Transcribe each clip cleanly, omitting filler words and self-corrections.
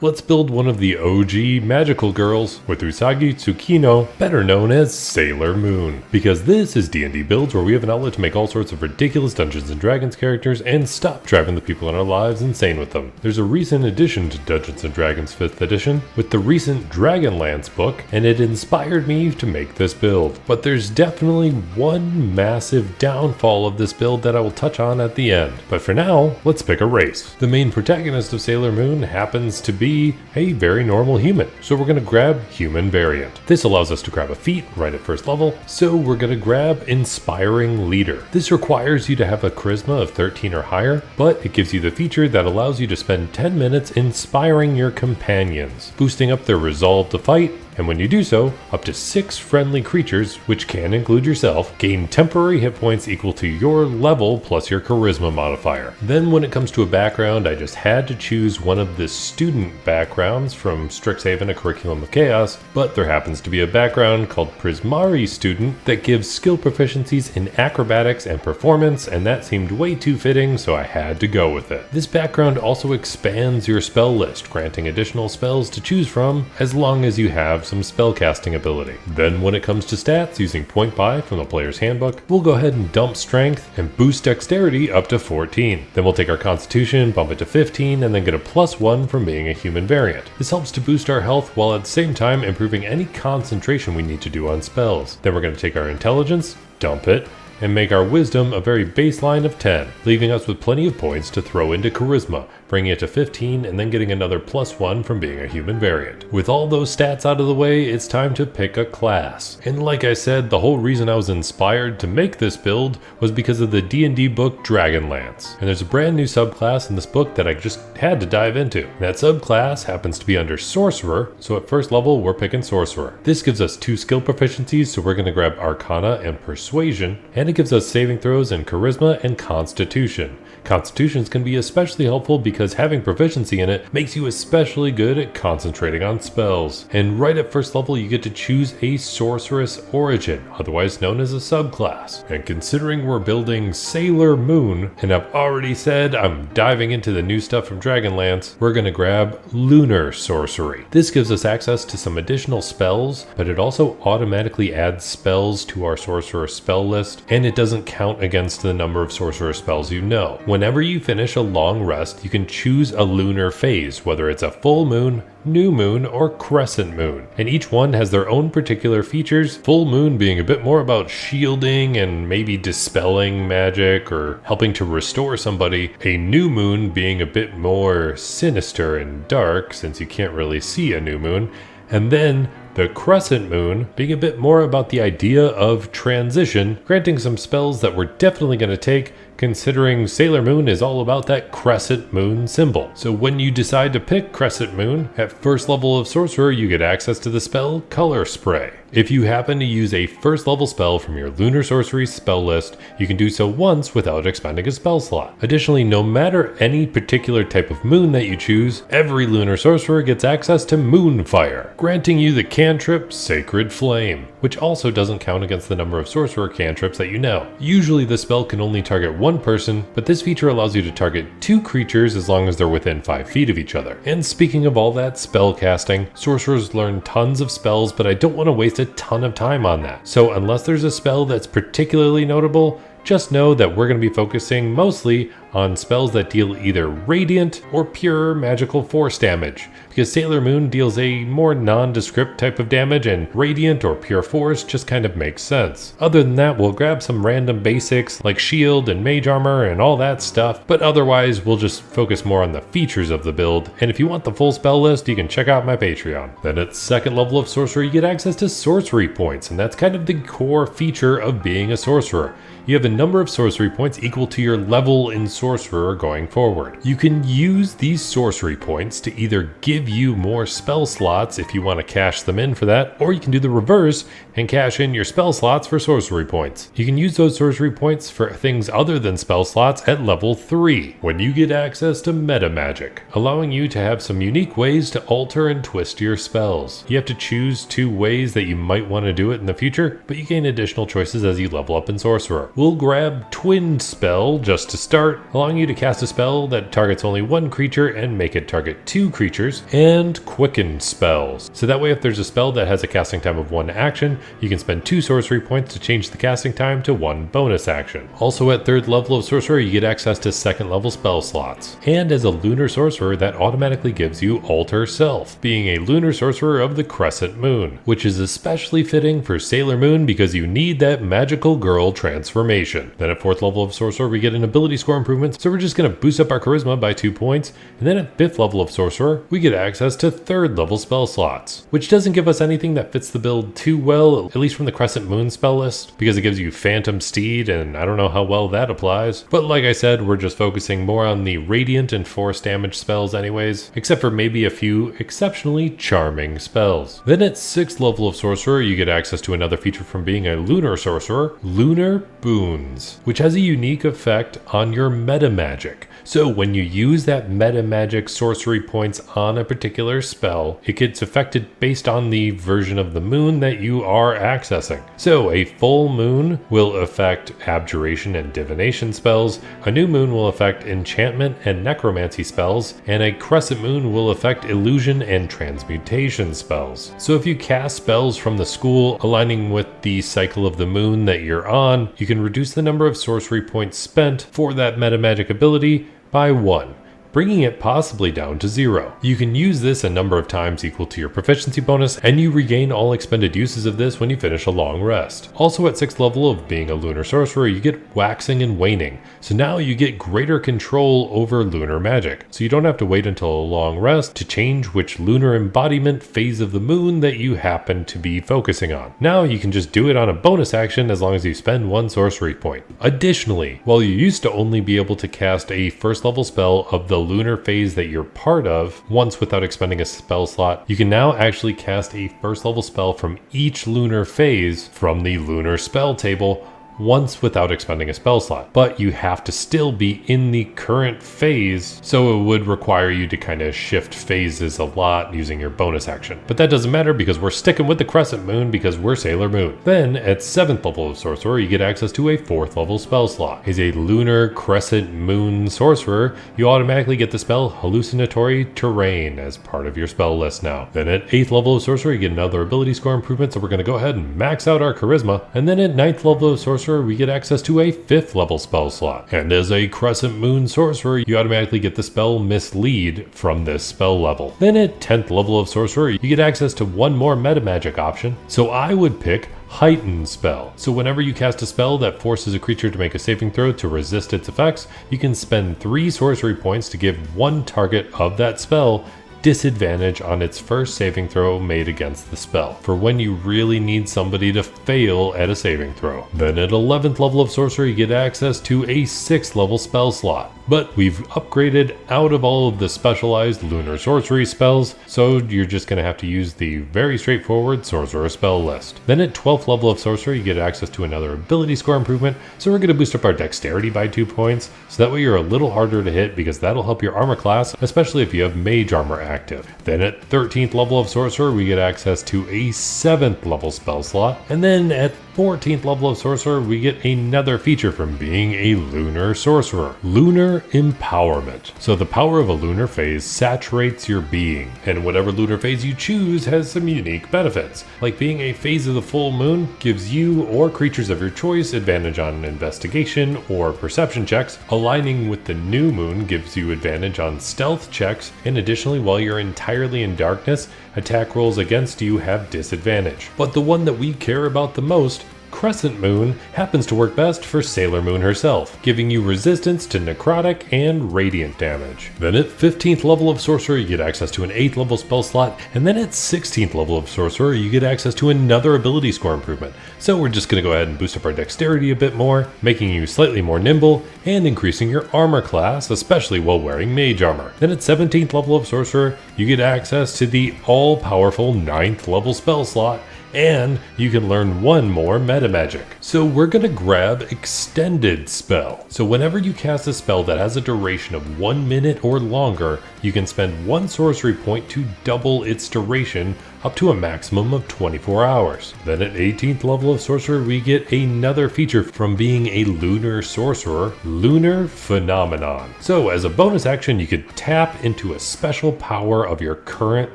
let's build one of the OG magical girls with Usagi Tsukino, better known as Sailor Moon. Because this is D&D builds where we have an outlet to make all sorts of ridiculous Dungeons & Dragons characters and stop driving the people in our lives insane with them. There's a recent addition to Dungeons & Dragons 5th edition with the recent Dragonlance book, and it inspired me to make this build. But there's definitely one massive downfall of this build that I will touch on at the end. But for now, let's pick a race. The main protagonist of Sailor Moon happens to be a very normal human, so we're going to grab human variant. This allows us to grab a feat right at first level, so we're going to grab Inspiring Leader. This requires you to have a charisma of 13 or higher, but it gives you the feature that allows you to spend 10 minutes inspiring your companions, boosting up their resolve to fight, and when you do so, up to 6 friendly creatures, which can include yourself, gain temporary hit points equal to your level plus your charisma modifier. Then when it comes to a background, I just had to choose one of the student backgrounds from Strixhaven, A Curriculum of Chaos, but there happens to be a background called Prismari Student that gives skill proficiencies in Acrobatics and Performance, and that seemed way too fitting, so I had to go with it. This background also expands your spell list, granting additional spells to choose from as long as you have some spellcasting ability. Then when it comes to stats, using point buy from the player's handbook, we'll go ahead and dump strength and boost dexterity up to 14. Then we'll take our constitution, bump it to 15, and then get a +1 from being a human variant. This helps to boost our health while at the same time improving any concentration we need to do on spells. Then we're going to take our intelligence, dump it, and make our wisdom a very baseline of 10, leaving us with plenty of points to throw into charisma, bringing it to 15 and then getting another +1 from being a human variant. With all those stats out of the way, it's time to pick a class. And like I said, the whole reason I was inspired to make this build was because of the D&D book Dragonlance. And there's a brand new subclass in this book that I just had to dive into. And that subclass happens to be under Sorcerer, so at first level we're picking Sorcerer. This gives us 2 skill proficiencies, so we're going to grab Arcana and Persuasion, and it gives us saving throws in Charisma and Constitution. Constitutions can be especially helpful because having proficiency in it makes you especially good at concentrating on spells. And right at first level you get to choose a Sorcerous Origin, otherwise known as a subclass. And considering we're building Sailor Moon, and I've already said I'm diving into the new stuff from Dragonlance, we're going to grab Lunar Sorcery. This gives us access to some additional spells, but it also automatically adds spells to our Sorcerer spell list, and it doesn't count against the number of Sorcerer spells you know. Whenever you finish a long rest, you can choose a lunar phase, whether it's a full moon, new moon, or crescent moon. And each one has their own particular features, full moon being a bit more about shielding and maybe dispelling magic or helping to restore somebody, a new moon being a bit more sinister and dark since you can't really see a new moon, and then the crescent moon being a bit more about the idea of transition, granting some spells that we're definitely going to take considering Sailor Moon is all about that crescent moon symbol. So when you decide to pick crescent moon, at first level of Sorcerer you get access to the spell Color Spray. If you happen to use a first level spell from your Lunar Sorcery spell list, you can do so once without expending a spell slot. Additionally, no matter any particular type of moon that you choose, every Lunar Sorcerer gets access to Moonfire, granting you the cantrip Sacred Flame, which also doesn't count against the number of Sorcerer cantrips that you know. Usually the spell can only target one person, but this feature allows you to target 2 creatures as long as they're within 5 feet of each other. And speaking of all that spell casting, sorcerers learn tons of spells, but I don't want to waste a ton of time on that. So unless there's a spell that's particularly notable, just know that we're going to be focusing mostly on spells that deal either radiant or pure magical force damage, because Sailor Moon deals a more nondescript type of damage and radiant or pure force just kind of makes sense. Other than that, we'll grab some random basics like shield and mage armor and all that stuff, but otherwise we'll just focus more on the features of the build, and if you want the full spell list you can check out my Patreon. Then at second level of Sorcerer you get access to sorcery points, and that's kind of the core feature of being a sorcerer. You have a number of sorcery points equal to your level in Sorcerer going forward. You can use these sorcery points to either give you more spell slots if you want to cash them in for that, or you can do the reverse and cash in your spell slots for sorcery points. You can use those sorcery points for things other than spell slots at level 3, when you get access to Metamagic, allowing you to have some unique ways to alter and twist your spells. You have to choose 2 ways that you might want to do it in the future, but you gain additional choices as you level up in Sorcerer. We'll grab Twin Spell just to start, allowing you to cast a spell that targets only one creature and make it target 2 creatures, and Quicken spells. So that way if there's a spell that has a casting time of 1 action, you can spend 2 sorcery points to change the casting time to 1 bonus action. Also at 3rd level of Sorcerer, you get access to 2nd level spell slots. And as a Lunar Sorcerer, that automatically gives you Alter Self, being a Lunar Sorcerer of the Crescent Moon, which is especially fitting for Sailor Moon because you need that magical girl transformation. Then at 4th level of Sorcerer, we get an ability score improvement, so we're just going to boost up our Charisma by 2 points. And then at 5th level of Sorcerer, we get access to 3rd level spell slots, which doesn't give us anything that fits the build too well, at least from the Crescent Moon spell list, because it gives you Phantom Steed, and I don't know how well that applies. But like I said, we're just focusing more on the Radiant and Force damage spells anyways, except for maybe a few exceptionally charming spells. Then at 6th level of Sorcerer, you get access to another feature from being a Lunar Sorcerer, Lunar Boons, which has a unique effect on your Metamagic. So when you use that Metamagic sorcery points on a particular spell, it gets affected based on the version of the moon that you are accessing. So a full moon will affect abjuration and divination spells, a new moon will affect enchantment and necromancy spells, and a crescent moon will affect illusion and transmutation spells. So if you cast spells from the school aligning with the cycle of the moon that you're on, you can reduce the number of sorcery points spent for that Metamagic ability by 1, bringing it possibly down to 0. You can use this a number of times equal to your proficiency bonus, and you regain all expended uses of this when you finish a long rest. Also at 6th level of being a Lunar Sorcerer, you get Waxing and Waning, so now you get greater control over lunar magic, so you don't have to wait until a long rest to change which lunar embodiment phase of the moon that you happen to be focusing on. Now you can just do it on a bonus action as long as you spend 1 sorcery point. Additionally, while you used to only be able to cast a 1st level spell of the lunar phase that you're part of once without expending a spell slot, you can now actually cast a 1st level spell from each lunar phase from the lunar spell table once without expending a spell slot, but you have to still be in the current phase, so it would require you to kind of shift phases a lot using your bonus action. But that doesn't matter because we're sticking with the Crescent Moon because we're Sailor Moon. Then at 7th level of Sorcerer, you get access to a 4th level spell slot. As a Lunar Crescent Moon Sorcerer, you automatically get the spell Hallucinatory Terrain as part of your spell list now. Then at 8th level of Sorcerer, you get another ability score improvement, so we're going to go ahead and max out our Charisma. And then at 9th level of Sorcerer, we get access to a 5th level spell slot. And as a Crescent Moon Sorcerer, you automatically get the spell Mislead from this spell level. Then at 10th level of Sorcerer, you get access to 1 more Metamagic option, so I would pick Heighten Spell. So whenever you cast a spell that forces a creature to make a saving throw to resist its effects, you can spend 3 sorcery points to give 1 target of that spell disadvantage on its first saving throw made against the spell, for when you really need somebody to fail at a saving throw. Then at 11th level of Sorcerer, you get access to a 6th level spell slot. But we've upgraded out of all of the specialized Lunar Sorcery spells, so you're just going to have to use the very straightforward Sorcerer spell list. Then at 12th level of Sorcerer, you get access to another ability score improvement, so we're going to boost up our Dexterity by 2 points, so that way you're a little harder to hit because that'll help your armor class, especially if you have Mage armor active. Then at 13th level of Sorcerer, we get access to a 7th level spell slot, and then at 14th level of Sorcerer, we get another feature from being a Lunar Sorcerer, Lunar Empowerment. So the power of a lunar phase saturates your being, and whatever lunar phase you choose has some unique benefits. Like being a phase of the full moon gives you or creatures of your choice advantage on investigation or perception checks. Aligning with the new moon gives you advantage on stealth checks, and additionally, while you're entirely in darkness, attack rolls against you have disadvantage. But the one that we care about the most, Crescent Moon, happens to work best for Sailor Moon herself, giving you resistance to necrotic and radiant damage. Then at 15th level of Sorcerer, you get access to an 8th level spell slot, and then at 16th level of Sorcerer, you get access to another ability score improvement. So we're just going to go ahead and boost up our Dexterity a bit more, making you slightly more nimble, and increasing your armor class, especially while wearing Mage armor. Then at 17th level of Sorcerer, you get access to the all-powerful 9th level spell slot, and you can learn 1 more Metamagic. So we're going to grab Extended Spell. So whenever you cast a spell that has a duration of 1 minute or longer, you can spend 1 sorcery point to double its duration, up to a maximum of 24 hours. Then at 18th level of Sorcerer, we get another feature from being a Lunar Sorcerer, Lunar Phenomenon. So as a bonus action, you could tap into a special power of your current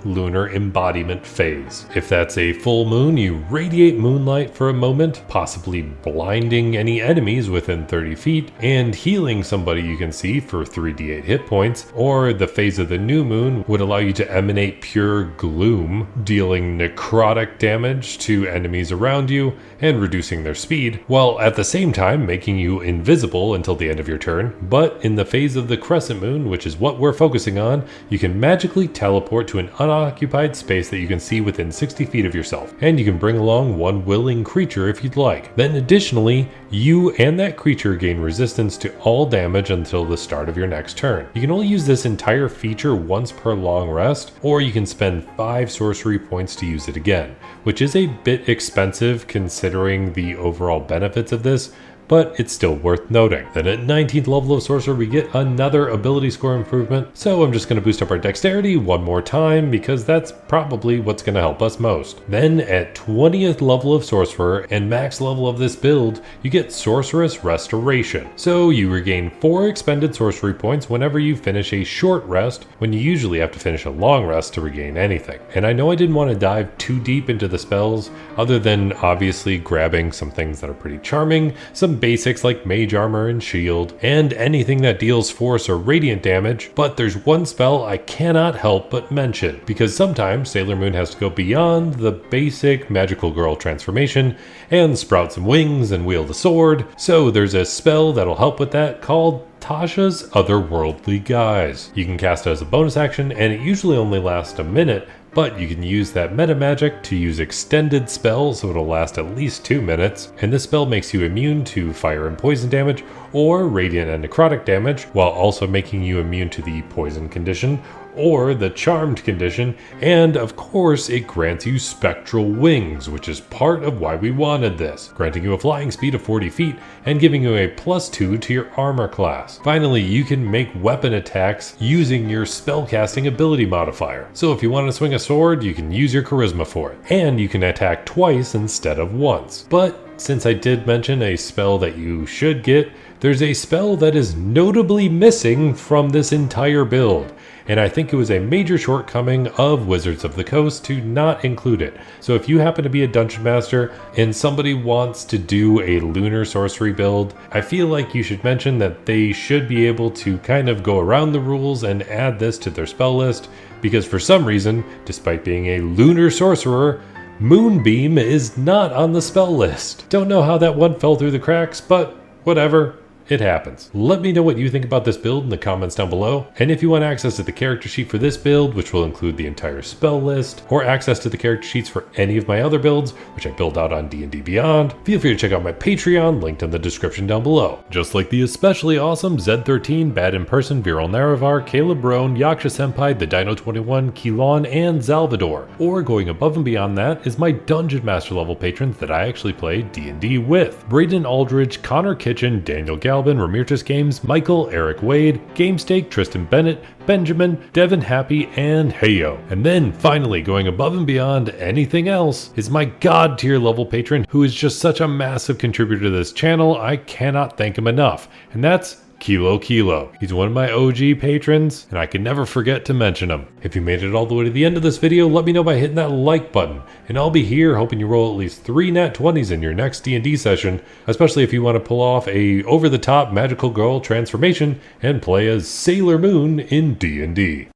lunar embodiment phase. If that's a full moon, you radiate moonlight for a moment, possibly blinding any enemies within 30 feet and healing somebody you can see for 3d8 hit points, or the phase of the new moon would allow you to emanate pure gloom, dealing necrotic damage to enemies around you and reducing their speed, while at the same time making you invisible until the end of your turn. But in the phase of the crescent moon, which is what we're focusing on, you can magically teleport to an unoccupied space that you can see within 60 feet of yourself, and you can bring along one willing creature if you'd like. Then additionally, you and that creature gain resistance to all damage until the start of your next turn. You can only use this entire feature once per long rest, or you can spend 5 sorcery points to use it again, which is a bit expensive considering the overall benefits of this, but it's still worth noting. Then at 19th level of Sorcerer, we get another ability score improvement, so I'm just going to boost up our dexterity one more time because that's probably what's going to help us most. Then at 20th level of Sorcerer and max level of this build, you get Sorcerous Restoration. So you regain 4 expended sorcery points whenever you finish a short rest, when you usually have to finish a long rest to regain anything. And I know I didn't want to dive too deep into the spells, other than obviously grabbing some things that are pretty charming, some basics like mage armor and shield, and anything that deals force or radiant damage, but there's one spell I cannot help but mention, because sometimes Sailor Moon has to go beyond the basic magical girl transformation and sprout some wings and wield a sword, so there's a spell that'll help with that called Tasha's Otherworldly Guise. You can cast it as a bonus action, and it usually only lasts a minute, but you can use that Metamagic to use extended spells, so it'll last at least 2 minutes, and this spell makes you immune to fire and poison damage, or radiant and necrotic damage, while also making you immune to the poison condition, or the charmed condition, and of course it grants you spectral wings, which is part of why we wanted this, granting you a flying speed of 40 feet and giving you a +2 to your armor class. Finally, you can make weapon attacks using your spellcasting ability modifier. So if you want to swing a sword, you can use your charisma for it, and you can attack twice instead of once. But since I did mention a spell that you should get, there's a spell that is notably missing from this entire build, and I think it was a major shortcoming of Wizards of the Coast to not include it. So if you happen to be a dungeon master and somebody wants to do a lunar sorcery build, I feel like you should mention that they should be able to kind of go around the rules and add this to their spell list, because for some reason, despite being a lunar sorcerer, Moonbeam is not on the spell list. Don't know how that one fell through the cracks, but whatever. It happens. Let me know what you think about this build in the comments down below, and if you want access to the character sheet for this build, which will include the entire spell list, or access to the character sheets for any of my other builds, which I build out on D&D Beyond, feel free to check out my Patreon, linked in the description down below. Just like the especially awesome Z13, Bad in Person, Viral Naravar, Caleb Roan, Yaksha Senpai, the Dino 21, Kilon, and Salvador. Or going above and beyond that is my Dungeon Master level patrons that I actually play D&D with. Braden Aldridge, Connor Kitchen, Daniel Galvin, Ramirez Games, Michael, Eric Wade, GameStake, Tristan Bennett, Benjamin, Devin Happy, and Heyo. And then finally, going above and beyond anything else, is my God tier level patron who is just such a massive contributor to this channel, I cannot thank him enough. And that's Kilo. He's one of my OG patrons, and I can never forget to mention him. If you made it all the way to the end of this video, let me know by hitting that like button, and I'll be here hoping you roll at least 3 nat 20s in your next D&D session, especially if you want to pull off a over-the-top magical girl transformation and play as Sailor Moon in D&D.